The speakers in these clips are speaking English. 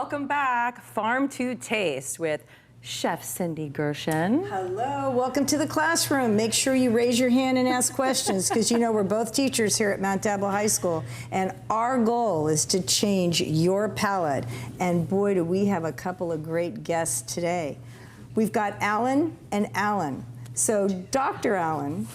welcome back. Farm to Taste with Chef Cindy Gershon. Hello, welcome to the classroom. Make sure you raise your hand and ask questions because you know we're both teachers here at Mount Diablo High School, and our goal is to change your palate. And boy, do we have a couple of great guests today. We've got Alan and Alan. So Dr. Alan,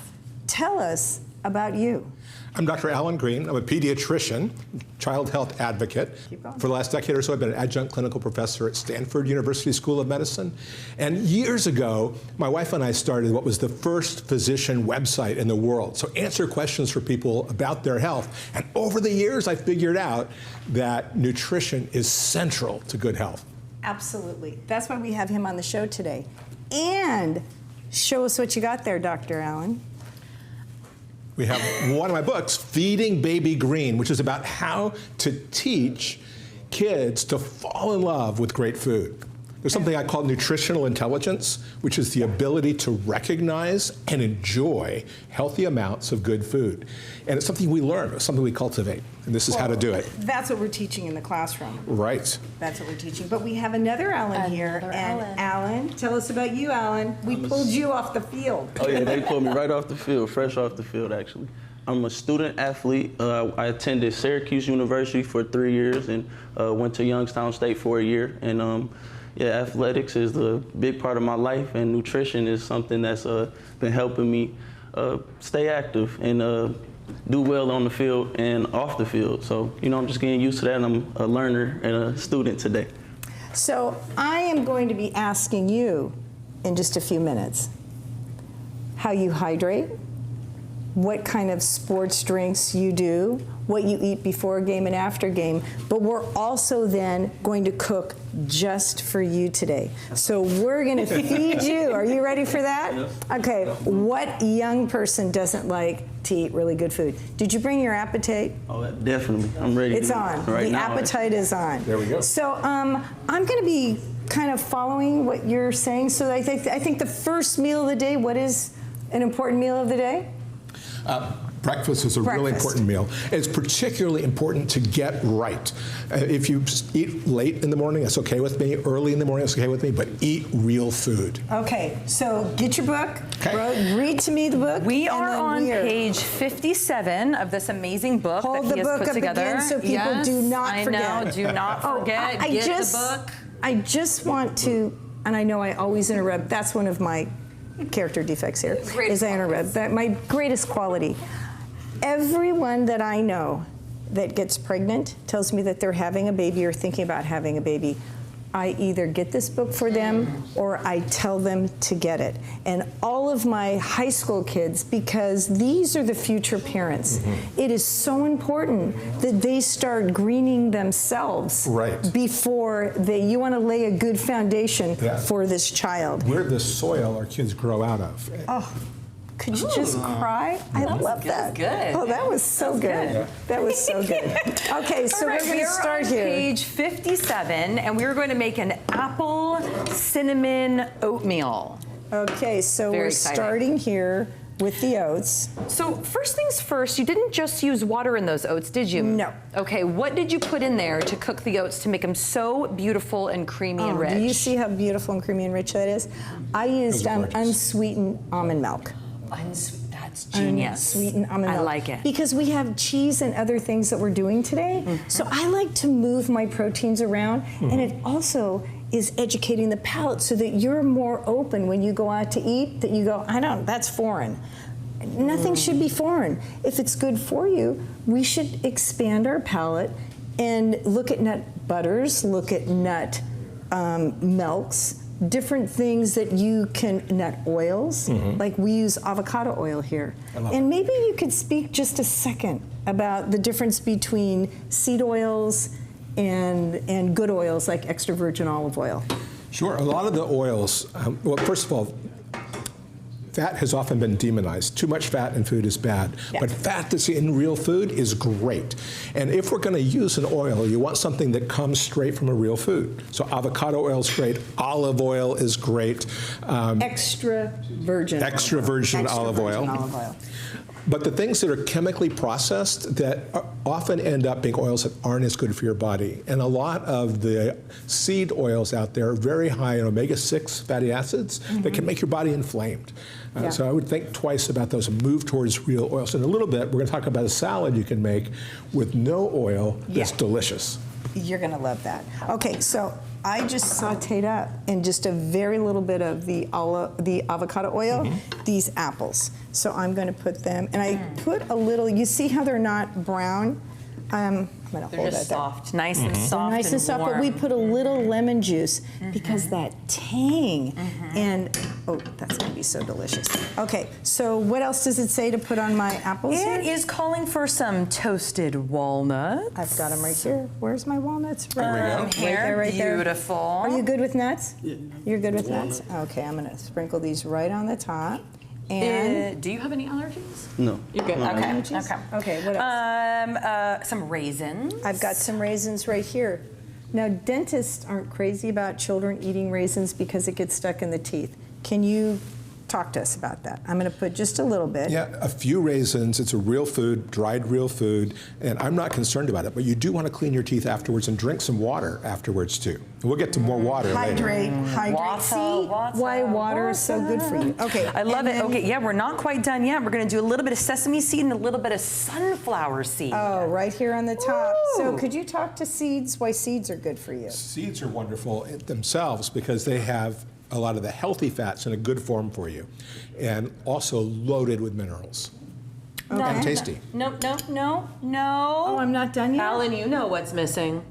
tell us about you. I'm Dr. Alan Greene. I'm a pediatrician, child health advocate. For the last decade or so, I've been an adjunct clinical professor at Stanford University School of Medicine. And years ago, my wife and I started what was the first physician website in the world. So answer questions for people about their health. And over the years, I figured out that nutrition is central to good health. Absolutely. That's why we have him on the show today. And show us what you got there, Dr. Alan. We have one of my books, Feeding Baby Green, which is about how to teach kids to fall in love with great food. There's something I call nutritional intelligence, which is the ability to recognize and enjoy healthy amounts of good food. And it's something we learn, it's something we cultivate, and this is how to do it. That's what we're teaching in the classroom. Right. That's what we're teaching. But we have another Alan here. And Alan, tell us about you, Alan. We pulled you off the field. Oh yeah, they pulled me right off the field, fresh off the field actually. I'm a student athlete. I attended Syracuse University for 3 years and went to Youngstown State for a year. And yeah, athletics is a big part of my life, and nutrition is something that's been helping me stay active and do well on the field and off the field. So, you know, I'm just getting used to that, and I'm a learner and a student today. So I am going to be asking you in just a few minutes how you hydrate, what kind of sports drinks you do, what you eat before a game and after game, but we're also then going to cook just for you today. So we're gonna feed you. Are you ready for that? Yes. Okay, what young person doesn't like to eat really good food? Did you bring your appetite? Oh, definitely. I'm ready. It's on. Right the now, appetite is on. There we go. So I'm gonna be kind of following what you're saying. So I think the first meal of the day, what is an important meal of the day? Breakfast is a really important meal. It's particularly important to get right. If you eat late in the morning, that's okay with me. Early in the morning, that's okay with me, but eat real food. Okay, so get your book, Okay. read to me the book. We are on page 57 of this amazing book Hold that the he has book put up together. again so people do not forget. I know, do not forget. I Get just, the book. I just want to, and I know I always interrupt, that's one of my character defects here, is I interrupt. That my greatest quality. Everyone that I know that gets pregnant tells me that they're having a baby or thinking about having a baby. I either get this book for them or I tell them to get it. And all of my high school kids, because these are the future parents, it is so important that they start greening themselves before you want to lay a good foundation for this child. We're the soil our kids grow out of. Oh. Could you just cry? I love that. Good. Oh, that was so good. That was so good. Okay, so we're going to start here. Page 57, and we're going to make an apple cinnamon oatmeal. Okay, so we're starting here with the oats. So first things first, you didn't just use water in those oats, did you? No. Okay, what did you put in there to cook the oats to make them so beautiful and creamy and rich? Do you see how beautiful and creamy and rich that is? I used unsweetened almond milk. That's genius. Unsweetened almond milk. I like it. Because we have cheese and other things that we're doing today. So I like to move my proteins around, and it also is educating the palate so that you're more open when you go out to eat, that you go, that's foreign. Nothing should be foreign. If it's good for you, we should expand our palate and look at nut butters, look at nut milks, different things that you can, nut oils, like we use avocado oil here. And maybe you could speak just a second about the difference between seed oils and good oils like extra virgin olive oil. Sure, a lot of the oils, well, first of all, fat has often been demonized. Too much fat in food is bad, but fat that's in real food is great. And if we're going to use an oil, you want something that comes straight from a real food. So avocado oil is great, olive oil is great. Extra virgin olive oil. But the things that are chemically processed that often end up being oils that aren't as good for your body. And a lot of the seed oils out there are very high in omega-6 fatty acids that can make your body inflamed. So I would think twice about those and move towards real oils. In a little bit, we're going to talk about a salad you can make with no oil that's delicious. You're going to love that. Okay, so I just sauteed up in just a very little bit of the avocado oil, these apples. So I'm going to put them, and I put a little, you see how they're not brown? I'm going to hold just that soft, nice and soft. nice and soft, but we put a little lemon juice because that tang and that's going to be so delicious. Okay, so what else does it say to put on my apples here? It is calling for some toasted walnuts. I've got them right here. Where's my walnuts? There we go. Right there, right there. Beautiful. Are you good with nuts? Yeah. You're good with nuts? Okay, I'm going to sprinkle these right on the top. And do you have any allergies? No. You're good. No. Okay. Okay. Okay, what else? Some raisins. I've got some raisins right here. Now, dentists aren't crazy about children eating raisins because it gets stuck in the teeth. Can you talk to us about that? I'm going to put just a little bit. Yeah, a few raisins. It's a real food, dried real food, and I'm not concerned about it. But you do want to clean your teeth afterwards and drink some water afterwards too. And we'll get to more water Hydrate, later. hydrate. Water, See why water is so good for you. Okay, I love and it. then- Okay, yeah, we're not quite done yet. We're going to do a little bit of sesame seed and a little bit of sunflower seed. Oh, right here on the top. So Woo! could you talk to seeds, why seeds are good for you? Seeds are wonderful themselves because they have a lot of the healthy fats in a good form for you, and also loaded with minerals. And tasty. No. Oh, I'm not done yet? Alan, you know what's missing.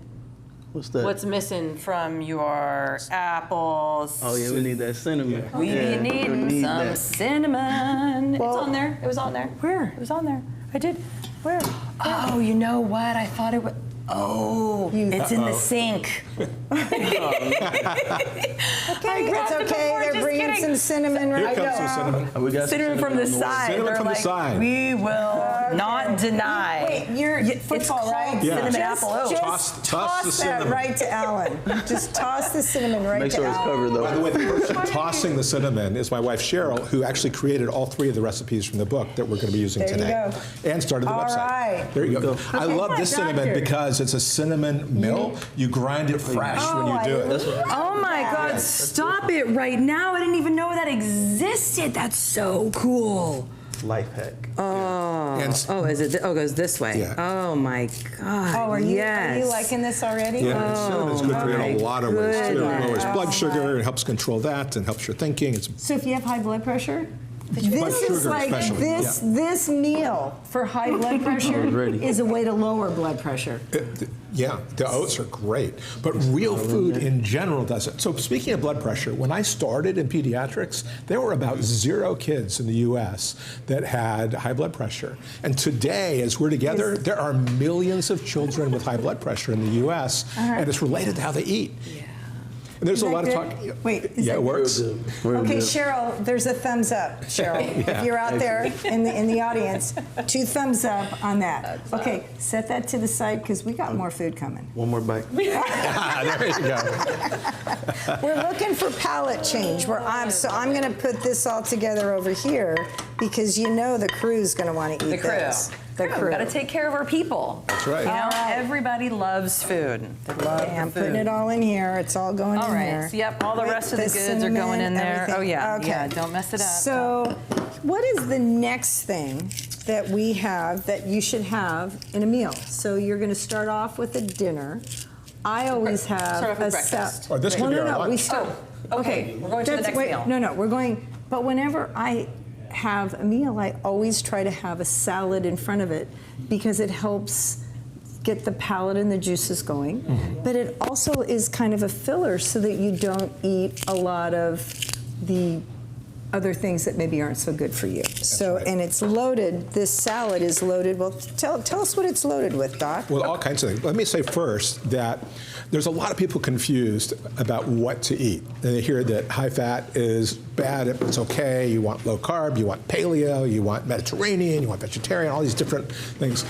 What's that? What's missing from your apples? Oh yeah, we need that cinnamon. We need some that. cinnamon. Well- It's on there. It was on there. Where? It was on there. I did. Where? Oh, you know what? I thought it was. Oh, it's in the sink. Okay, it's grabbed it okay. before, They're just bringing kidding. some cinnamon Here right comes some now. cinnamon. We got some Cinnamon from the on way. side. Cinnamon They're from the like, side. we will not deny. Wait, you're football, it's called right? Yeah. cinnamon Just, apple oat. just Toss the that cinnamon. right to Alan. Just toss the cinnamon right Make to sure it's Alan. covered though. By the way, the person tossing the cinnamon is my wife Cheryl, who actually created all three of the recipes from the book that we're going to be using There you today, go. and started the All website. right. There you go. I Okay, love my this cinnamon doctor. because it's a cinnamon mill. You grind it fresh when you do it. Oh my God, stop it right now. I didn't even know that existed. That's so cool. Life hack. And Oh, is it? Oh, it goes this way. Yeah. Oh my God. Oh, are you yes. liking this already? yeah, cinnamon's good for you in a lot of ways too. It goodness. lowers blood sugar, it helps control that, and helps your thinking. It's So if you have high blood pressure, blood this is sugar like especially. this meal for high blood pressure ready. is a way to lower blood pressure. Yeah, the oats are great, but real food in general doesn't. So speaking of blood pressure, when I started in pediatrics, there were about 0 kids in the U.S. that had high blood pressure. And today, as we're together, there are millions of children with high blood pressure in the U.S., and it's related to how they eat. And there's Is a that lot of good? talk. Wait, is yeah, that it works. Okay, Cheryl, there's a thumbs up, Cheryl. If you're out there in the audience, 2 thumbs up on that. Okay, set that to the side because we got more food coming. One more bite. Ah, there you go. We're looking for palate change. So I'm going to put this all together over here because you know the crew's going to want to eat The crew. this. The crew. Got to take care of our people. That's right. You know, All right. everybody loves food. They love Okay, I'm the food. putting it all in here. It's all going All in right. there. So, yep, all the Wait, rest of the goods are cinnamon, going in there. everything. Oh, yeah. Okay. Yeah, don't mess it up. So, what is the next thing that we have that you should have in a meal? So, you're going to start off with a dinner. I always have Start off with a breakfast. Or this could be our We lunch. start. okay, we're going to the That's- next wait, meal. No, we're going. But whenever I have a meal, I always try to have a salad in front of it because it helps get the palate and the juices going. But it also is kind of a filler so that you don't eat a lot of the other things that maybe aren't so good for you. So, right. and it's loaded, this salad is loaded. Well, tell us what it's loaded with, Doc. Well, all kinds of things. Let me say first that there's a lot of people confused about what to eat. And they hear that high fat is bad, it's okay, you want low carb, you want paleo, you want Mediterranean, you want vegetarian, all these different things.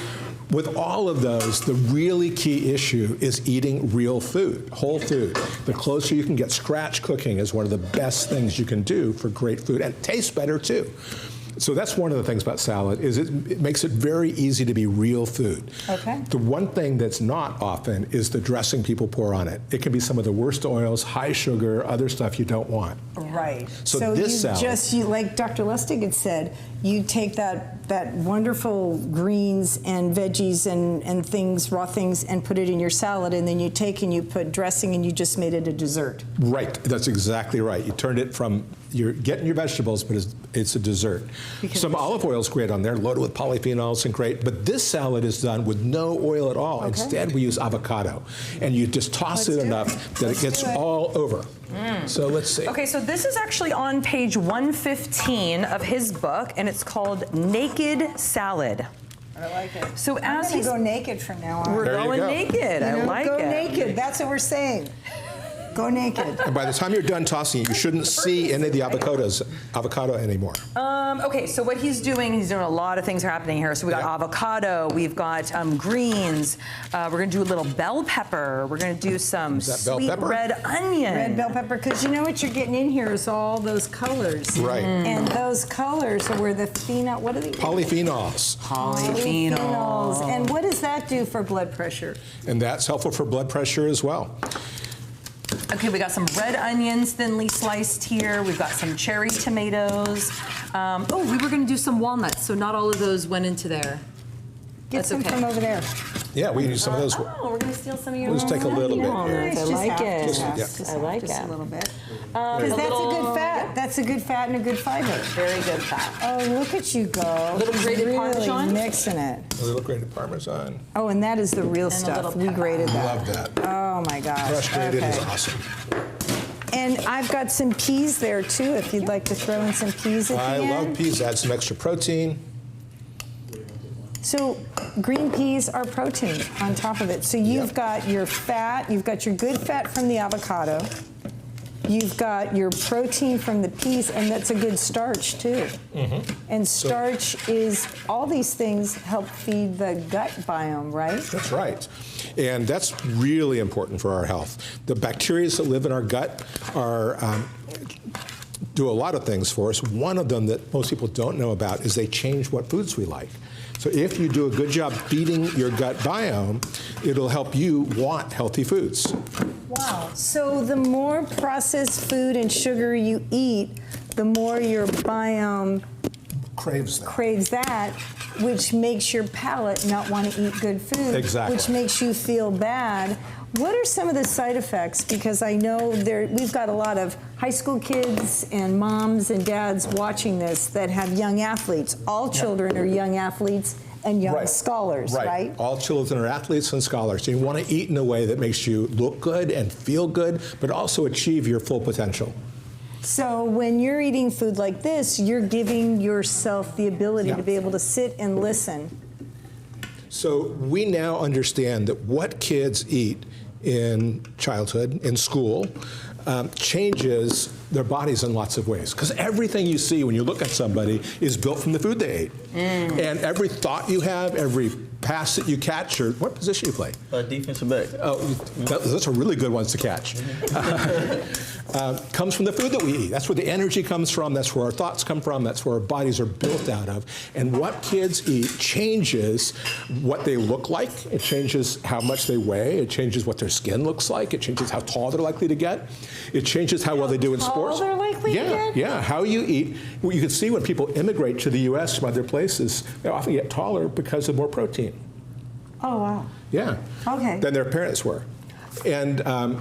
With all of those, the really key issue is eating real food, whole food. The closer you can get, scratch cooking is one of the best things you can do for great food, and it tastes better too. So that's one of the things about salad is it makes it very easy to be real food. Okay. The one thing that's not often is the dressing people pour on it. It can be some of the worst oils, high sugar, other stuff you don't want. Right. So this salad, like Dr. Lustig had said, you take that wonderful greens and veggies and things, raw things, and put it in your salad, and then you take and you put dressing and you just made it a dessert. right, that's exactly right. You turned it from, you're getting your vegetables, but it's a dessert. Some olive oil is great on there, loaded with polyphenols and great, but this salad is done with no oil at all. Okay. Instead, we use avocado. And you just toss it enough that it gets all over. So let's see. Okay, so this is actually on page 115 of his book, and it's called Naked Salad. I like it. So I'm as gonna he's go naked from now on. we're There you going go. naked. I like go it. naked. That's what we're saying. Go naked. And by the time you're done tossing it, you shouldn't see any of the avocado anymore. Okay, so what he's doing a lot of things are happening here. So we got Yeah. avocado, we've got greens, we're gonna do a little bell pepper, we're gonna do some that bell sweet pepper? red onion. Red bell pepper, because you know what you're getting in here is all those colors. Right. And those colors are where the what are they? Polyphenols. Polyphenols. And what does that do for blood pressure? And that's helpful for blood pressure as well. Okay, we got some red onions thinly sliced here. We've got some cherry tomatoes. Oh, we were gonna do some walnuts, so not all of those went into there. Get That's some okay. from over there. Yeah, we can use some of those. Oh, we're gonna steal some of your Let's take a little bit. walnuts. I Just like half, it. just half, Yeah. just I half, like just it. a little bit. Because that's a good fat. That's a good fat and a good fiber. Very good fat. Oh, look at you go. Little grated really Parmesan? mixing it. A little grated Parmesan. Oh, and that is the real a stuff. little We pepper. grated that. Love that. Oh my gosh. Fresh grated is Okay. awesome. And I've got some peas there too, if you'd like to throw in some peas at the I end. love peas. Add some extra protein. So green peas are protein on top of it. So you've got your fat, you've got your good fat from the avocado, you've got your protein from the peas, and that's a good starch too. And starch is, all these things help feed the gut biome, right? That's right. And that's really important for our health. The bacteria that live in our gut are do a lot of things for us. One of them that most people don't know about is they change what foods we like. So if you do a good job feeding your gut biome, it'll help you want healthy foods. Wow. So the more processed food and sugar you eat, the more your biome Craves that. craves that, which makes your palate not want to eat good food. Exactly. Which makes you feel bad. What are some of the side effects? Because I know we've got a lot of high school kids and moms and dads watching this that have young athletes. All children are young athletes and young scholars, right? All children are athletes and scholars. So you want to eat in a way that makes you look good and feel good, but also achieve your full potential. So when you're eating food like this, you're giving yourself the ability to be able to sit and listen. So we now understand that what kids eat in childhood, in school, changes their bodies in lots of ways. Because everything you see when you look at somebody is built from the food they ate. And every thought you have, every pass that you catch, or what position you play? Defensive back. Oh, those are really good ones to catch. Comes from the food that we eat. That's where the energy comes from. That's where our thoughts come from. That's where our bodies are built out of. And what kids eat changes what they look like. It changes how much they weigh. It changes what their skin looks like. It changes how tall they're likely to get. It changes how well they do in sports. They're likely to get? Yeah, how you eat. Well, you can see when people immigrate to the U.S. from other places, they often get taller because of more protein. Oh, wow. Yeah. Okay. Than their parents were. And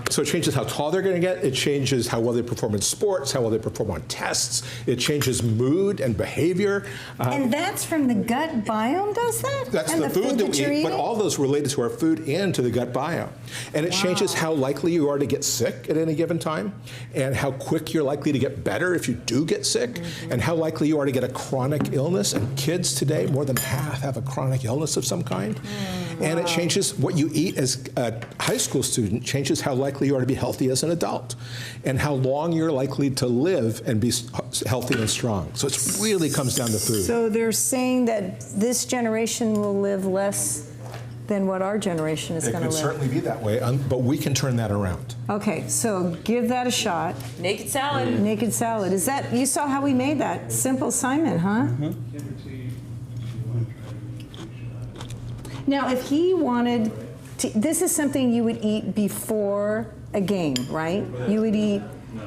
so it changes how tall they're going to get. It changes how well they perform in sports, how well they perform on tests. It changes mood and behavior. And that's from the gut biome, does that? That's and the food that you're we eat, eating? but all those related to our food and to the gut biome. And it changes how likely you are to get sick at any given time, and how quick you're likely to get better if you do get sick, and how likely you are to get a chronic illness. And kids today, more than half have a chronic illness of some kind. And it changes what you eat as a high school student, changes how likely you are to be healthy as an adult, and how long you're likely to live and be healthy and strong. So it really comes down to food. So they're saying that this generation will live less than what our generation is It going to could live. certainly be that way, but we can turn that around. Okay, so give that a shot. Naked salad. Naked salad. Is that, you saw how we made that? Simple Simon, huh? Now, if he wanted to, this is something you would eat before a game, right? You would eat,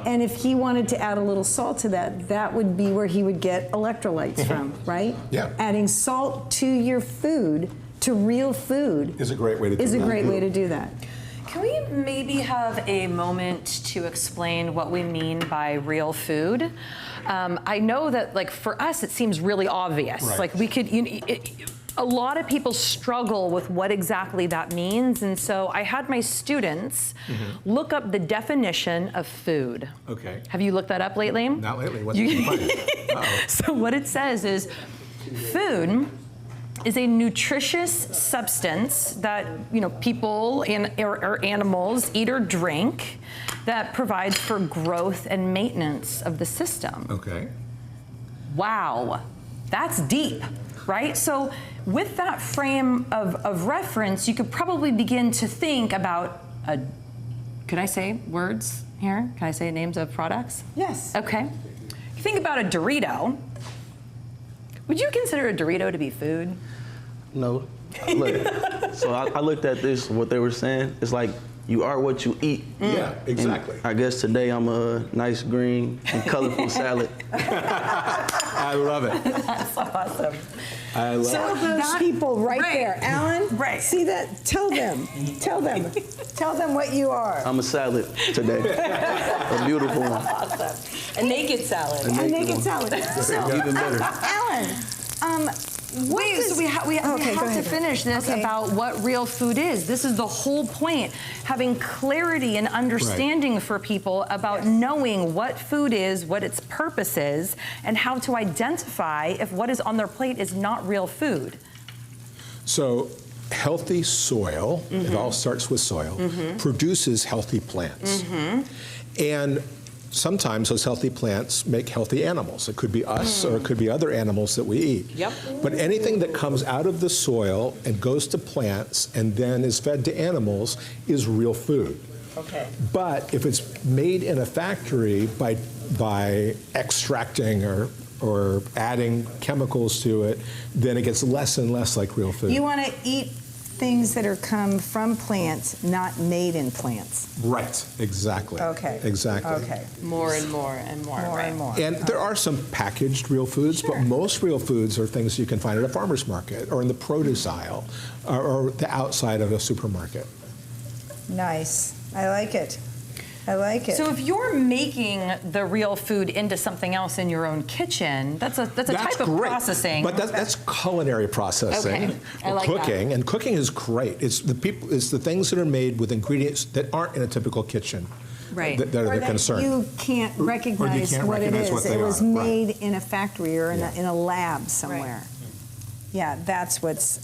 and if he wanted to add a little salt to that, that would be where he would get electrolytes from, right? Yeah. Adding salt to your food, to real food, Is a great way to do is a that. great way to do that. Can we maybe have a moment to explain what we mean by real food? I know that, like, for us, it seems really obvious. Right. Like, we could, a lot of people struggle with what exactly that means, and so I had my students look up the definition of food. Okay. Have you looked that up lately? Not lately. What's it? So what it says is, food is a nutritious substance that people or animals eat or drink that provides for growth and maintenance of the system. Okay. Wow, that's deep, right? So with that frame of reference, you could probably begin to think about could I say words here? Can I say names of products? Yes. Okay. You think about a Dorito. Would you consider a Dorito to be food? No. Look, so I looked at this, what they were saying. It's like you are what you eat. Yeah, exactly. And I guess today I'm a nice green and colorful salad. I love it. That's awesome. I love Tell it. those people right there, Alan. Right. See that? Tell them. Tell them. Tell them what you are. I'm a salad today. A beautiful one. A naked salad. A naked salad. So, Even better. Alan, what Wait, does- so we have Okay, go to ahead. finish this Okay. about what real food is. This is the whole point, having clarity and understanding for people about knowing what food is, what its purpose is, and how to identify if what is on their plate is not real food. So, healthy soil, it all starts with soil, produces healthy plants. And sometimes those healthy plants make healthy animals. It could be us or it could be other animals that we eat. Yep. But anything that comes out of the soil and goes to plants and then is fed to animals is real food. Okay. But if it's made in a factory by extracting or adding chemicals to it, then it gets less and less like real food. You want to eat things that are come from plants, not made in plants. Right, exactly. Okay. Exactly. Okay. More and more and more. More and more. And there are some packaged real foods, but most real foods are things you can find at a farmer's market or in the produce aisle or the outside of a supermarket. Nice. I like it. I like it. So if you're making the real food into something else in your own kitchen, that's a type of great, processing. but that's culinary processing, Okay, I or like that. cooking, and cooking is great. It's the things that are made with ingredients that aren't in a typical kitchen. Right. That are Or the that concern. you can't recognize can't what recognize it is. what they It was are, right. made in a factory or in a lab somewhere. Right. Yeah, that's what's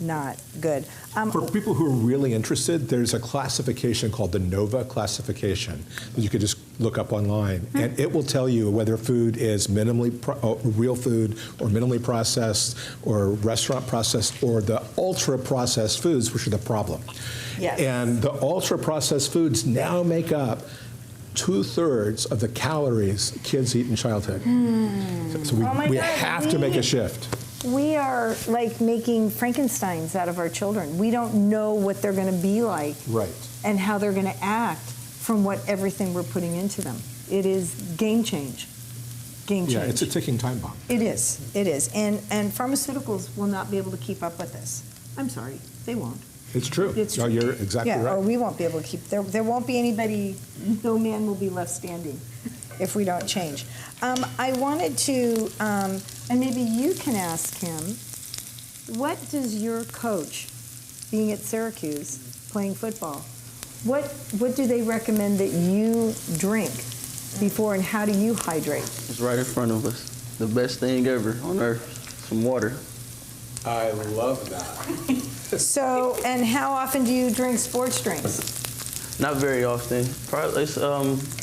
not good. For people who are really interested, there's a classification called the NOVA classification that you could just look up online, and it will tell you whether food is minimally real food or minimally processed or restaurant processed or the ultra processed foods, which are the problem. Yes. And the ultra processed foods now make up 2/3 of the calories kids eat in childhood. So we, Oh my we God, have to make a shift. We are like making Frankensteins out of our children. We don't know what they're going to be like Right. and how they're going to act from what everything we're putting into them. It is game change. Game change. Yeah, it's a ticking time bomb. It is. It is. And pharmaceuticals will not be able to keep up with this. I'm sorry, they won't. It's true. It's No, true. you're exactly Yeah, right. or we won't be able to keep. There won't be anybody. No man will be left standing if we don't change. I wanted to, and maybe you can ask him. What does your coach, being at Syracuse, playing football, what do they recommend that you drink before, and how do you hydrate? It's right in front of us. The best thing ever on earth, some water. I love that. So, and how often do you drink sports drinks? Not very often. Probably, it's,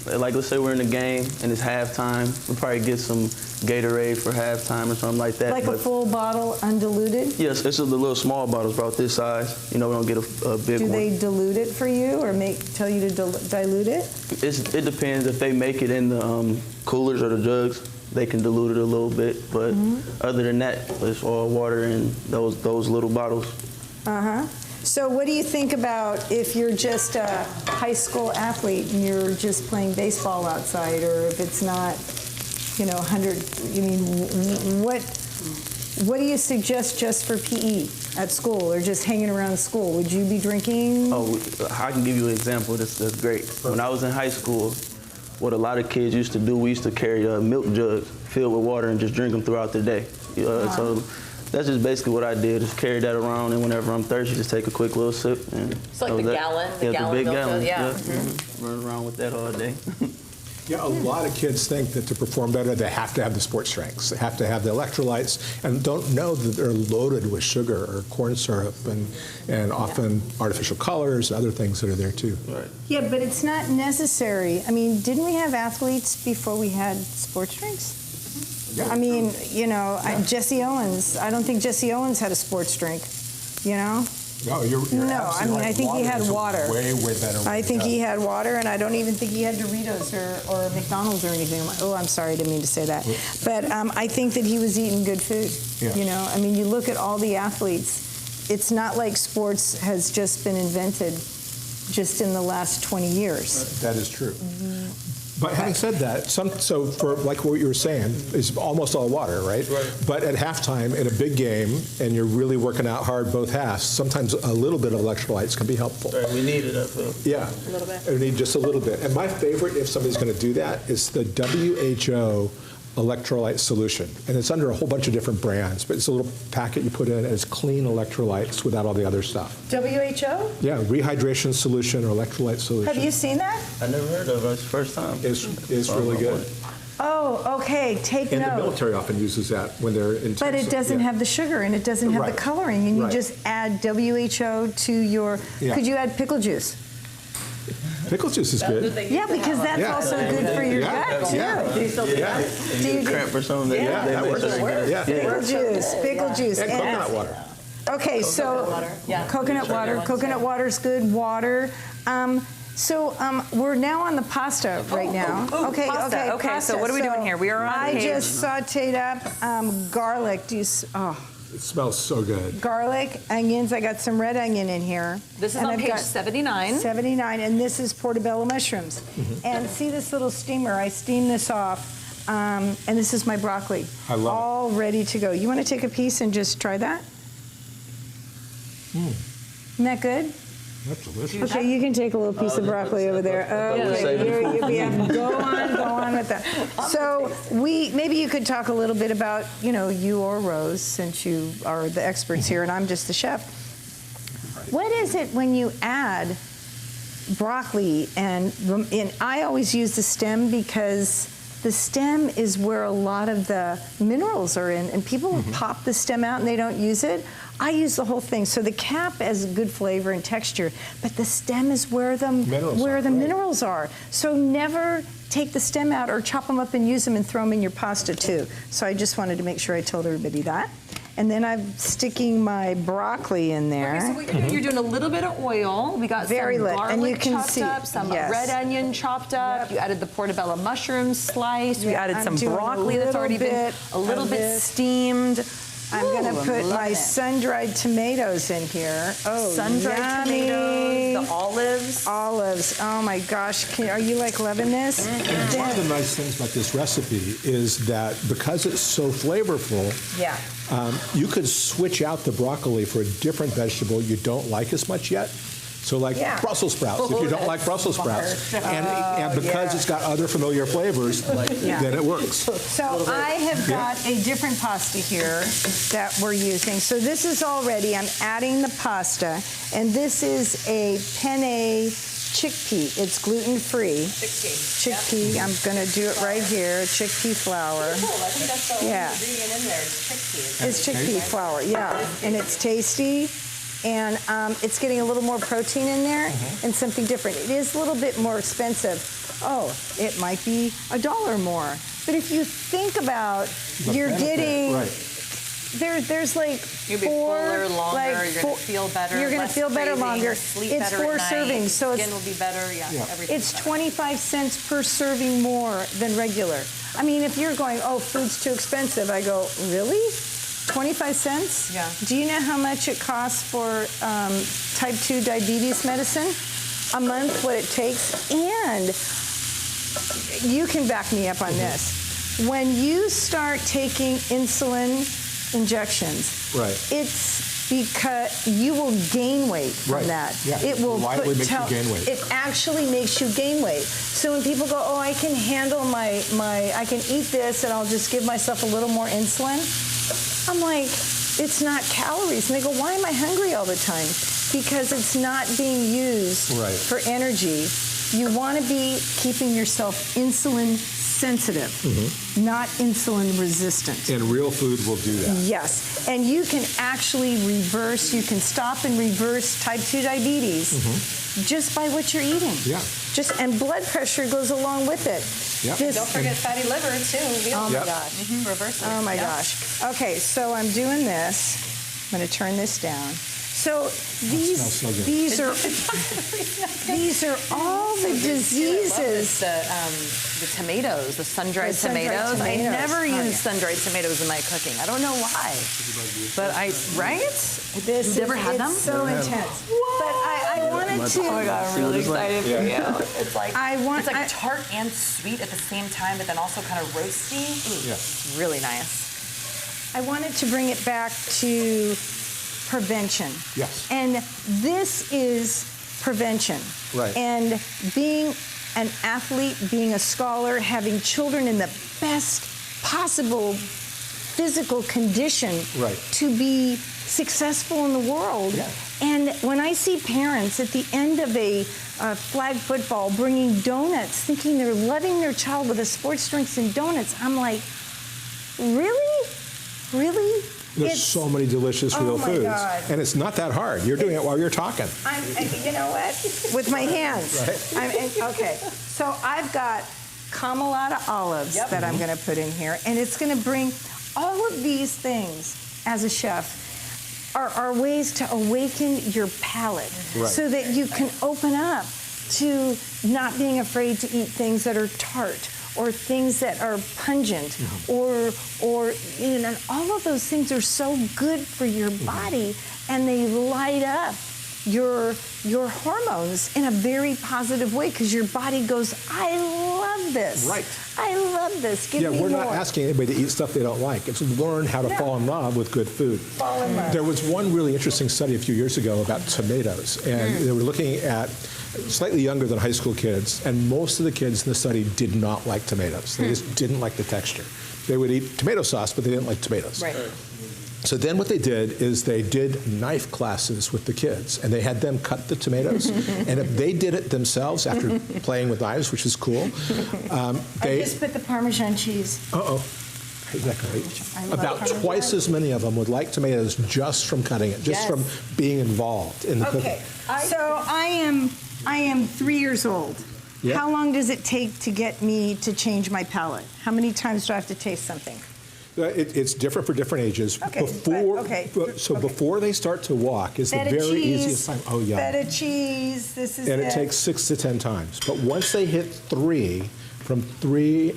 like let's say we're in a game and it's halftime. We'll probably get some Gatorade for halftime or something like that. Like a full bottle, undiluted? Yes, it's just the little small bottles about this size. You know, we don't get a big Do one. they dilute it for you or tell you to dilute it? It depends if they make it in the coolers or the jugs. They can dilute it a little bit, but other than that, it's all water in those little bottles. So what do you think about if you're just a high school athlete and you're just playing baseball outside, or if it's not, 100, what do you suggest just for PE at school or just hanging around school? Would you be drinking? Oh, I can give you an example. That's great. When I was in high school, what a lot of kids used to do, we used to carry milk jugs filled with water and just drink them throughout the day. So that's just basically what I did, is carry that around, and whenever I'm thirsty, just take a quick little sip. And It's like the gallon, the big milk gallon. jug, yeah. Run around with that all day. Yeah, a lot of kids think that to perform better, they have to have the sports drinks. They have to have the electrolytes, and don't know that they're loaded with sugar or corn syrup and often artificial colors and other things that are there too. Right. Yeah, but it's not necessary. I mean, didn't we have athletes before we had sports drinks? Yeah. I mean, Jesse Owens, I don't think Jesse Owens had a sports drink, No, you're No, I absolutely mean, right. I think he had is a water. Way better. I think yeah. he had water, and I don't even think he had Doritos or McDonald's or anything. I'm sorry, I didn't mean to say that. But I think that he was eating good food. Yeah. I mean, you look at all the athletes, it's not like sports has just been invented just in the last 20 years. That is true. But having said that, so for like what you were saying, it's almost all water, right? Right. But at halftime in a big game, and you're really working out hard both halves, sometimes a little bit of electrolytes can be helpful. Right, we needed that, Phil. Yeah. A little bit. We need just a little bit. And my favorite, if somebody's going to do that, is the WHO electrolyte solution. And it's under a whole bunch of different brands, but it's a little packet you put in, and it's clean electrolytes without all the other stuff. WHO? Yeah, rehydration solution or electrolyte solution. Have you seen that? I never heard of it. It's the first time. It's really good. Oh, okay, take And the note. military often uses that when they're intense. But it doesn't have the sugar and it doesn't have Right. the coloring, and you Right. just add WHO to your. Yeah. Could you add pickle juice? Pickle juice is good. Yeah, because that's Yeah. also good for your Yeah. gut too. Yeah. Yeah. And Do you get a cramp or something. Yeah, they that make works. sure they get it. Yeah. Pickle juice. And coconut water. Okay, so coconut water. Coconut water is good. Water. We're now on the pasta right now. pasta. Okay, pasta. so what are we doing here? We are on I page- just sautéed up garlic. It smells so good. Garlic, onions. I got some red onion in here. This is And on I've page got 79. 79, and this is portobello mushrooms. And see this little steamer? I steam this off, and this is my broccoli. I love it. All ready to go. You want to take a piece and just try that? Isn't that good? That's delicious. Okay, you can take a little piece of broccoli over there. Okay, go on with that. So maybe you could talk a little bit about, you or Rose, since you are the experts here and I'm just the chef. What is it when you add broccoli and I always use the stem because the stem is where a lot of the minerals are in, and people pop the stem out and they don't use it. I use the whole thing. So the cap has good flavor and texture, but the stem is where the minerals are. So never take the stem out or chop them up and use them and throw them in your pasta too. So I just wanted to make sure I told everybody that. And then I'm sticking my broccoli in there. Okay, so what you're doing a little bit of oil. We got Very some lit, garlic and you can chopped see- up, some yes. red onion chopped up. Yep. You added the portobello mushrooms sliced. We Yeah, added I'm some doing a broccoli that's little already been bit a little of bit this. steamed. I'm going to put my it. sun-dried tomatoes in here. Oh, Sun-dried yummy. tomatoes, the olives. Olives. Oh my gosh, are you like loving this? One of the nice things about this recipe is that because it's so flavorful, Yeah. you could switch out the broccoli for a different vegetable you don't like as much yet. So like Yeah. Brussels sprouts, if you don't like Brussels sprouts. And because it's got other familiar flavors, then it works. So I have got a different pasta here that we're using. So this is all ready. I'm adding the pasta, and this is a penne chickpea. It's gluten-free. Chickpea. I'm going to do it right here. Chickpea flour. Cool. I think that's the only Yeah. ingredient in there. It's chickpeas. It's chickpea flour, yeah, and it's tasty, and it's getting a little more protein in there and something different. It is a little bit more expensive. oh, it might be $1 more. But if you think about, you're benefit, getting, right. there's like You'll be four, fuller, longer, like you're going to feel better, You're going to less feel better craving, longer. sleep It's better 4 at night, servings, so skin will be better, everything. it's 25 cents per serving more than regular. I mean, if you're going, oh, food's too expensive, I go, really? 25 cents? Yeah. Do you know how much it costs for type 2 diabetes medicine? A month, what it takes? And you can back me up on this. When you start taking insulin injections, Right. it's because you will gain weight from Right. that. Yeah. It will Lightly makes you gain weight. It actually makes you gain weight. So when people go, oh, I can handle I can eat this and I'll just give myself a little more insulin, I'm like, it's not calories. And they go, why am I hungry all the time? Because it's not being used Right. for energy. You want to be keeping yourself insulin sensitive, not insulin resistant. And real food will do that. Yes, and you can actually reverse, you can stop and reverse type 2 diabetes just by what you're eating. Yeah. And blood pressure goes along with it. Yep. Don't forget fatty liver, too. Oh, my Yep. gosh. Reverse it. Oh, my Yeah. gosh. Okay, so I'm doing this. I'm going to turn this down. So these, smells so good. these are all the diseases. The tomatoes, the sun-dried The sun-dried tomatoes. I tomatoes. never Oh, use yeah. sun-dried tomatoes in my cooking. I don't know why. But right? This You've never had them? It's so intense. But I wanted to. Oh my God, I'm really excited for you. It's like I tart and sweet at the same time, but then also kind of roasty. Ooh, Yeah. really nice. I wanted to bring it back to prevention. Yes. And this is prevention. Right. And being an athlete, being a scholar, having children in the best possible physical condition Right. to be successful in the world. Yeah. And when I see parents at the end of a flag football bringing donuts, thinking they're loving their child with a sports drinks and donuts, I'm like, really? Really? There's so many delicious Oh real my foods. God. And it's not that hard. You're doing it while you're talking. You know what? With my hands. Okay. So I've got Kamalata olives that I'm going to put in here, and it's going to bring all of these things as a chef are ways to awaken your palate Right. so that you can open up to not being afraid to eat things that are tart or things that are pungent or you know, all of those things are so good for your body, and they light up your hormones in a very positive way because your body goes, I love this. Right. I love this. Give me We're more. not asking anybody to eat stuff they don't like. It's learn how to fall in love with good food. Fall in love. There was one really interesting study a few years ago about tomatoes, and they were looking at slightly younger than high school kids, and most of the kids in the study did not like tomatoes. They just didn't like the texture. They would eat tomato sauce, but they didn't like tomatoes. Right. So then what they did is they did knife classes with the kids, and they had them cut the tomatoes. And if they did it themselves after playing with knives, which is cool, I they... just put the Parmesan cheese. Uh-oh. Isn't that great? I love About Parmesan. twice as many of them would like tomatoes just from cutting it, just Yes. from being involved in the cooking. Okay. So I am 3 years old. Yeah. How long does it take to get me to change my palate? How many times do I have to taste something? It's different for different ages. Okay, Before they start to walk is the Feta very cheese, easiest time. Oh, yeah. Feta cheese, this is And it it. takes 6 to 10 times. But once they hit 3, from 3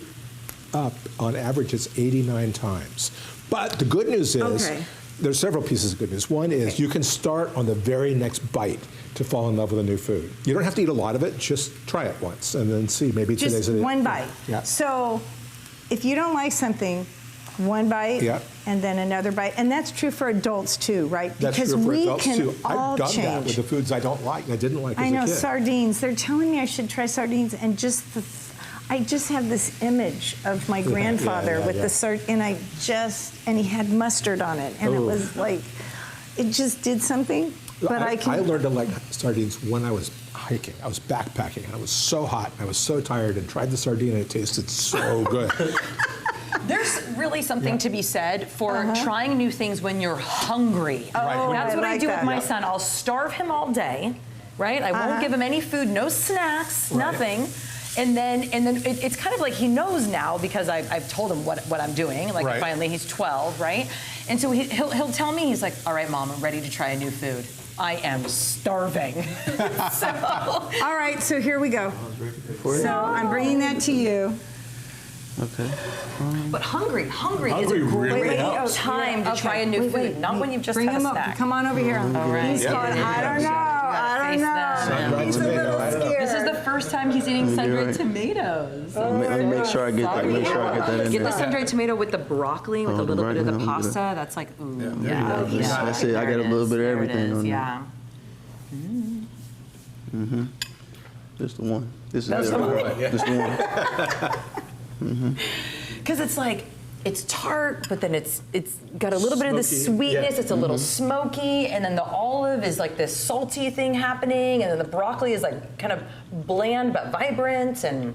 up, on average, it's 89 times. But the good news is, Okay. there's several pieces of good news. One is you can start on the very next bite to fall in love with a new food. You don't have to eat a lot of it, just try it once and then see, maybe today's Just a one bite. Yeah. So if you don't like something, one bite Yeah. and then another bite. And that's true for adults too, right? That's Because true for we adults can too. all I've done change. that with the foods I don't like, I didn't like as I know, a kid. sardines. They're telling me I should try sardines, and I just have this image of my grandfather with the and he had mustard on it, and it was like, it just did something. But I learned to like sardines when I was hiking. I was backpacking, and it was so hot, and I was so tired, and tried the sardine, and it tasted so good. There's really something to be said for trying new things when you're hungry. Oh, That's I what I like do that. with my son. I'll starve him all day, right? I won't give him any food, no snacks, nothing. And then it's kind of like he knows now because I've told him what I'm doing. Like Right. finally he's 12, right? And so he'll tell me, he's like, all right, Mom, I'm ready to try a new food. I am starving. So, All right, so here we go. So I'm bringing that to you. Okay. but hungry is a Hungry great really helps. time to try a new food, not when you've just Bring had a him up. snack. Come on over here. All right. He's Yep. going, I don't know. I don't face know. them. Sun-dried He's a tomato, little I don't know. scared. This is the first time he's eating sun-dried right. tomatoes. Let me make sure I get that. Make sure I get that in Get the there. sun-dried tomato with the broccoli, with a the little bit of the broccoli, I'll do pasta. That's like, ooh, there you yeah. go. Yeah. That's it. I There got a it little is. bit of There it everything is, on there. Yeah. This the one. This is That's it. the one. This the one. Because it's like, it's tart, but then it's got a little bit of the Smoky, sweetness. yeah. It's a little smoky, and then the olive is like this salty thing happening, and then the broccoli is like kind of bland but vibrant, and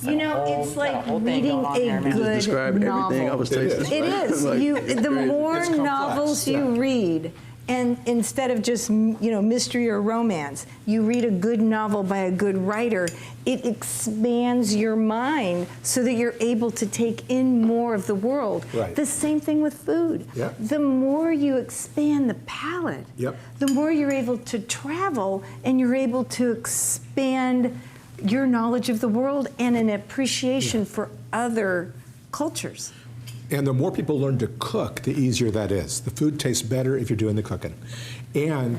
You know, it's got a like whole thing reading going on there, a man. good Describe everything I novel. was It tasting. is. It is. Like, The more It's complex, novels yeah. you read, and instead of just mystery or romance, you read a good novel by a good writer, it expands your mind so that you're able to take in more of the world. Right. The same thing with food. Yep. The more you expand the palate, Yep. the more you're able to travel and you're able to expand your knowledge of the world and an appreciation for other cultures. And the more people learn to cook, the easier that is. The food tastes better if you're doing the cooking. And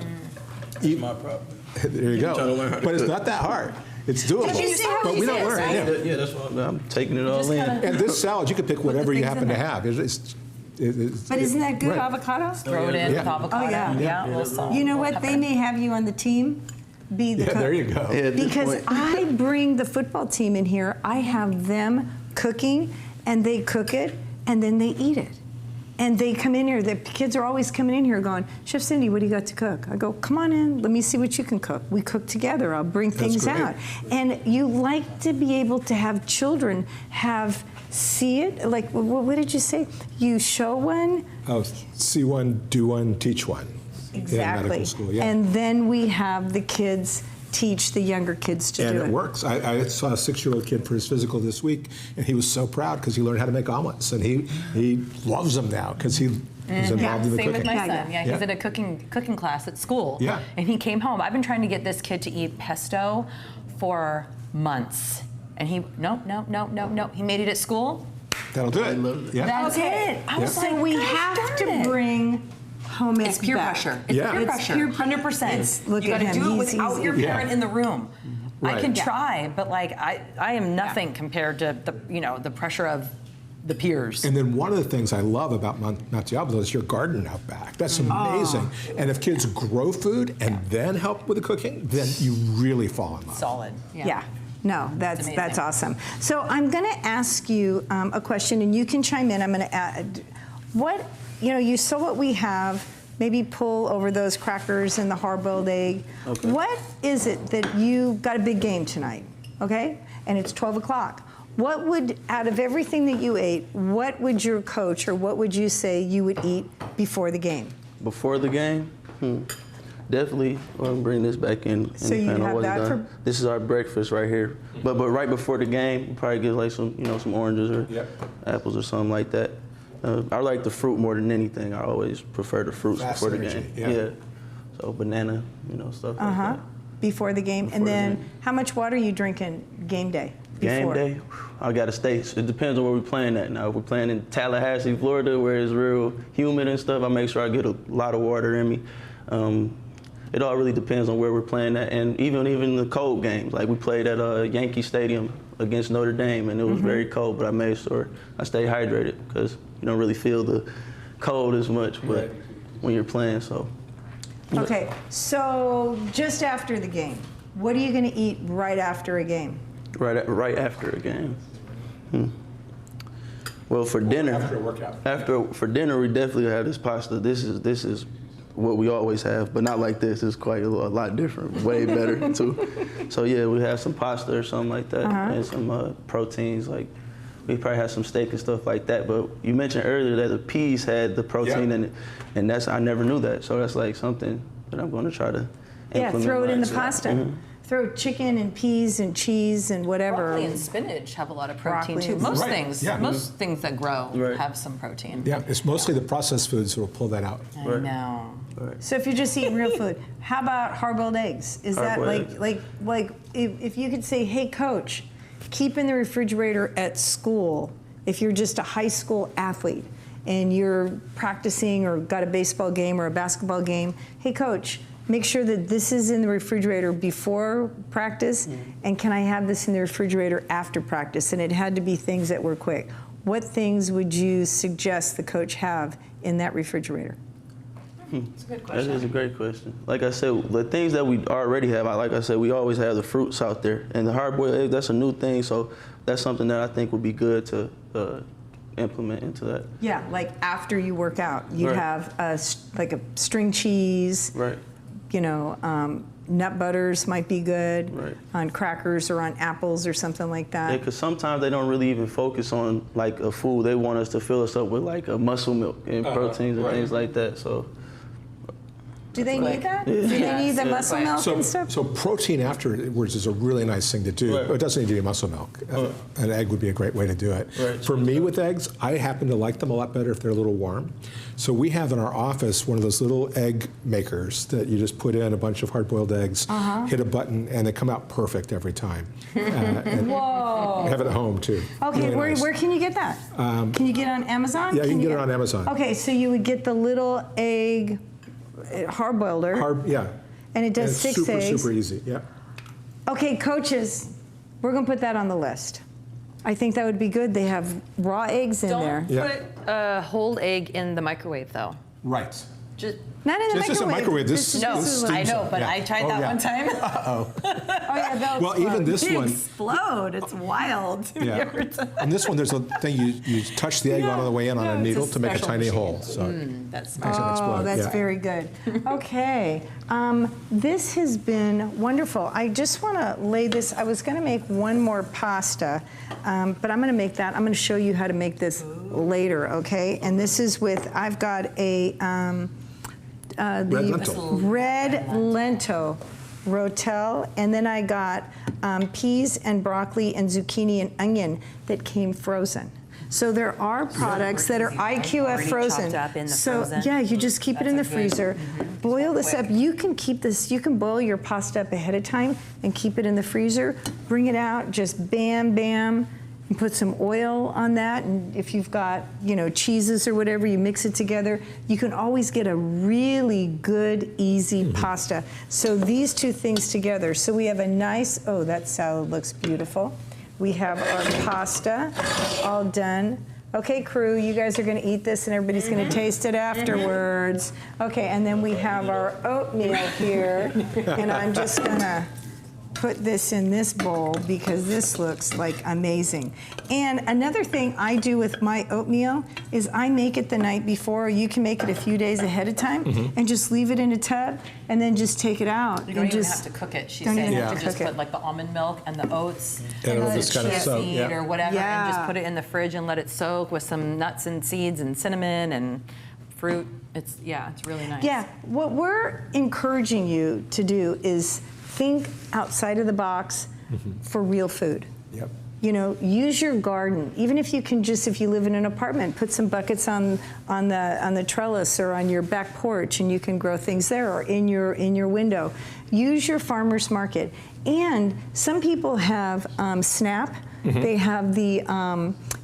My problem. there you trying to learn go. how to But it's cook. not that hard. It's doable. Did you see how But we easy don't it is, learn. right? Yeah. Yeah, that's what I'm taking it all Just in. kinda- And this salad, you could pick whatever you things happen in to there. have. But isn't that good, right. avocado? throw it in Yeah. with avocado. Oh, yeah. Yeah, a little salt. You know what? They may have you on the team. Be the Yeah, cook. there you go. Yeah, at this Because point- I bring the football team in here. I have them cooking, and they cook it, and then they eat it. And they come in here. The kids are always coming in here going, Chef Cindy, what do you got to cook? I go, come on in. Let me see what you can cook. We cook together. I'll bring things great. out. And you like to be able to have children see it. Like, what did you say? You show one. Oh, see one, do one, teach one. In Exactly. medical school, yeah. And then we have the kids teach the younger kids to And do it works. I saw a 6-year-old kid for his physical this week, and he was so proud because he learned how to make omelets, and he loves them now because he was involved in the Same cooking. with my son. Yeah. Yeah, he's in a cooking class at school. Yeah. And he came home. I've been trying to get this kid to eat pesto for months. And he, no. He made it at school. That'll do it. Yeah. That's it. I was So like, we gosh have to darn it. bring home ec It's peer back. pressure. It's Yeah. peer It's pressure. peer- 100%. look You at got to him. do it He's without easy. your Yeah. parent in the room. I Right. can Yeah. try, but like I am nothing compared to the pressure of the peers. And then one of the things I love about Mount Diablo is your garden out back. That's amazing. And if kids grow food and then help with the cooking, then you really fall in love. Solid. Yeah. No, that's amazing. awesome. So I'm going to ask you a question, and you can chime in. I'm going to add, you saw what we have. Maybe pull over those crackers and the hard-boiled egg. Okay. What is it that you got a big game tonight? Okay, and it's 12 o'clock. What would, out of everything that you ate, what would your coach or what would you say you would eat before the game? Before the game, definitely. I'll bring this back in. So you pan. I have wasn't that done. This is our breakfast right here. But right before the game, we'll probably get like some oranges or apples or something like that. I like the fruit more than anything. I always prefer the fruits Fast before the energy, game. yeah. So banana, stuff like that. Before the game. Before And the then game. how much water are you drinking game day? Game Before? day, I gotta stay. It depends on where we're playing at. Now, if we're playing in Tallahassee, Florida, where it's real humid and stuff, I make sure I get a lot of water in me. It all really depends on where we're playing at, and even the cold games. Like we played at Yankee Stadium against Notre Dame, and it was very cold, but I made sure I stay hydrated because you don't really feel the cold as much, but when you're playing, so. Okay, so just after the game, what are you going to eat right after a game? Right after a game. Well, for dinner. After a workout. For dinner, we definitely have this pasta. This is what we always have, but not like this. It's quite a lot different, way better too. So yeah, we have some pasta or something like that, and some proteins. Like we probably have some steak and stuff like that. But you mentioned earlier that the peas had the protein in it, and I never knew that. So that's like something that I'm going to try to Yeah, implement. throw it in the So, pasta. throw chicken and peas and cheese and whatever. Broccoli and spinach have a lot of protein Broccoli too. and Most Right, things, yeah. most things that grow Right. have some protein. Yeah, it's mostly the processed foods that will pull that out. I know. So if you're just eating real food, how about hard-boiled eggs? Is that Hard-boiled like if you could say, hey coach, keep in the refrigerator at school, if you're just a high school athlete and you're practicing or got a baseball game or a basketball game, hey coach, make sure that this is in the refrigerator before practice, and can I have this in the refrigerator after practice? And it had to be things that were quick. What things would you suggest the coach have in that refrigerator? It's a good That question. is a great question. Like I said, the things that we already have, like I said, we always have the fruits out there. And the hard-boiled egg, that's a new thing, so that's something that I think would be good to implement into that. Yeah, like after you work out, you'd Right. have like a string cheese, Right. you know, nut butters might be good Right. on crackers or on apples or something like that. Yeah, because sometimes they don't really even focus on like a food. They want us to fill us up with like a muscle milk and proteins and things like that. So Do they need that? Yeah. Do they Yes, need the yeah. muscle Right. milk So, and stuff? so protein afterwards is a really nice thing to do. Right. It doesn't need to be muscle milk. An egg would be a great way to do it. Right. For me with eggs, I happen to like them a lot better if they're a little warm. So we have in our office one of those little egg makers that you just put in a bunch of hard-boiled eggs, hit a button, and they come out perfect every time. And Whoa. we have it at home too. Okay, Really where, nice. where can you get that? Can you get it on Amazon? Yeah, you can get it on Amazon. Okay, so you would get the little egg hard-boilder, Yeah. and it does And it's 6 eggs. super easy. Yeah. Okay, coaches, we're going to put that on the list. I think that would be good. They have raw eggs in there. Don't Yeah. put a whole egg in the microwave though. Right. Just Not in the This isn't microwave, this is- no, this is I steam know, zone. but Yeah. I tried Oh, that yeah. one time. Oh yeah, they'll Well, even this They one. explode. It's wild. Have you Yeah. ever done- On this one, there's a thing you touch the egg on the way in on Yeah, a it's a needle to make a special tiny machine. hole. So That's it makes it Oh, explode. that's yeah. very good. Okay, this has been wonderful. I just want to lay this. I was going to make one more pasta, but I'm going to make that. I'm going to show you how to make this later. Okay, and this is with. I've got a Red lentil. red lentil rotel, and then I got peas and broccoli and zucchini and onion that came frozen. So there are products that are IQF Already frozen. chopped up in the So frozen. yeah, you just keep it in the That's a good- freezer. Boil this up. You can keep this. You can boil your pasta up ahead of time and keep it in the freezer. Bring it out. Just bam, bam. And put some oil on that, and if you've got, you know, cheeses or whatever, you mix it together. You can always get a really good, easy pasta. So these two things together. So we have a nice, oh, that salad looks beautiful. We have our pasta all done. Okay, crew, you guys are gonna eat this and everybody's gonna taste it afterwards. Okay, and then we have our oatmeal here, and I'm just gonna put this in this bowl because this looks like amazing. And another thing I do with my oatmeal is I make it the night before, or you can make it a few days ahead of time, and just leave it in a tub, and then just take it out. You don't and even just, have to cook it. She don't said even you have have to to just cook it. put like the almond milk and the oats And it'll the just kind of chia soak, seed yeah. or whatever, Yeah. and just put it in the fridge and let it soak with some nuts and seeds and cinnamon and fruit. It's really nice. Yeah, what we're encouraging you to do is think outside of the box for real food. Yep. You know, use your garden. Even if you can just, if you live in an apartment, put some buckets on the trellis or on your back porch, and you can grow things there, or in your window. Use your farmer's market. And some people have SNAP. They have the,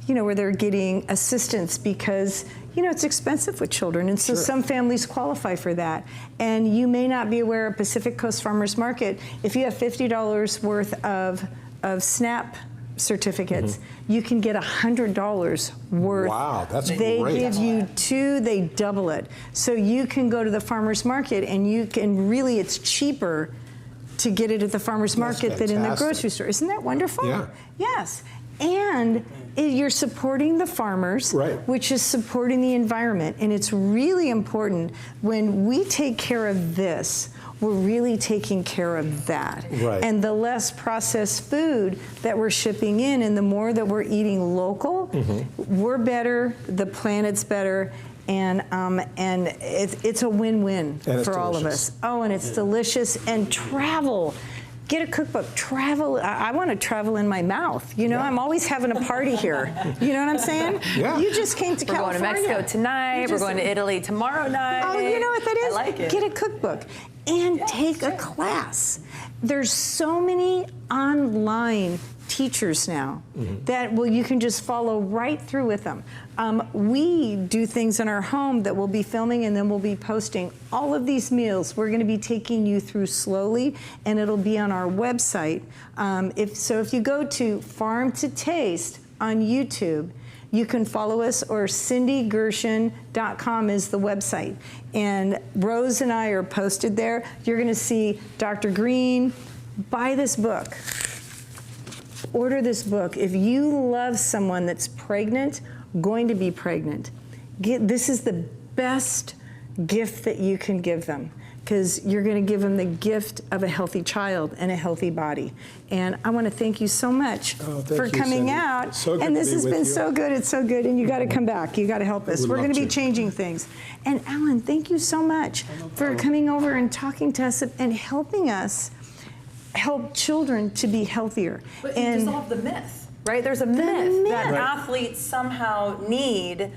where they're getting assistance because, it's expensive with children, and so some families qualify for that. And you may not be aware of Pacific Coast Farmers Market. If you have $50 worth of SNAP certificates, you can get $100 worth. Wow, that's They great. give you two, they double it. So you can go to the farmer's market, and you can really, it's cheaper to get it at the farmer's market than in the fantastic. grocery store. Isn't that wonderful? Yeah. Yes. And you're supporting the farmers, Right. which is supporting the environment. And it's really important when we take care of this, we're really taking care of that. Right. And the less processed food that we're shipping in and the more that we're eating local, we're better, the planet's better, and it's a win-win And it's for all of delicious. us. Oh, and it's delicious. And travel. Get a cookbook. Travel. I want to travel in my mouth. You know, I'm always having a party here. You know what I'm saying? Yeah. You just came to California. We're going to Mexico tonight. We're going to Italy tomorrow night. Oh, you know what that is? I like it. Get a cookbook and take a class. There's so many online teachers now that you can just follow right through with them. We do things in our home that we'll be filming and then we'll be posting. All of these meals we're going to be taking you through slowly, and it'll be on our website. If you go to Farm to Taste on YouTube, you can follow us, or cindygershon.com is the website. And Rose and I are posted there. You're going to see Dr. Greene. Buy this book. Order this book. If you love someone that's pregnant, going to be pregnant, this is the best gift that you can give them, because you're going to give them the gift of a healthy child and a healthy body. And I want to thank you so much for coming out. So good and this to be has with been you. so good. It's so good. And you got to come back. You got to help us. We'd We're going love to be to. changing things. And Alan, thank you so much for coming over and talking to us and helping us help children to be healthier. But you dissolve the myth, right? There's a myth that athletes somehow need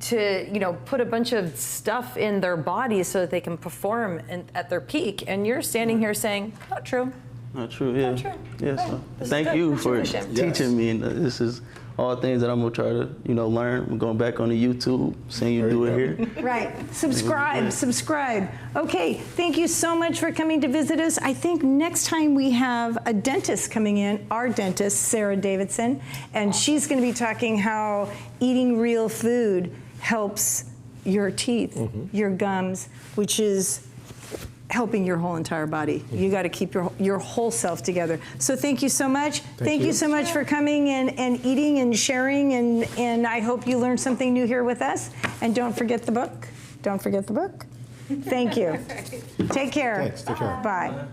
to, put a bunch of stuff in their bodies so that they can perform at their peak. And you're standing here saying, not true. Not true, yeah. Not true. Yeah, so This is thank good you for information. teaching me, and this is all things that I'm gonna try to, learn. I'm going back on the YouTube, seeing you do it here. Right. Subscribe. Okay, thank you so much for coming to visit us. I think next time we have a dentist coming in, our dentist, Sarah Davidson, and she's going to be talking how eating real food helps your teeth, your gums, which is helping your whole entire body. You got to keep your whole self together. So thank you so much. Thank you so much for coming and eating and sharing, and I hope you learned something new here with us. And don't forget the book. Don't forget the book. Thank you. Take care. Thanks. Take care. Bye.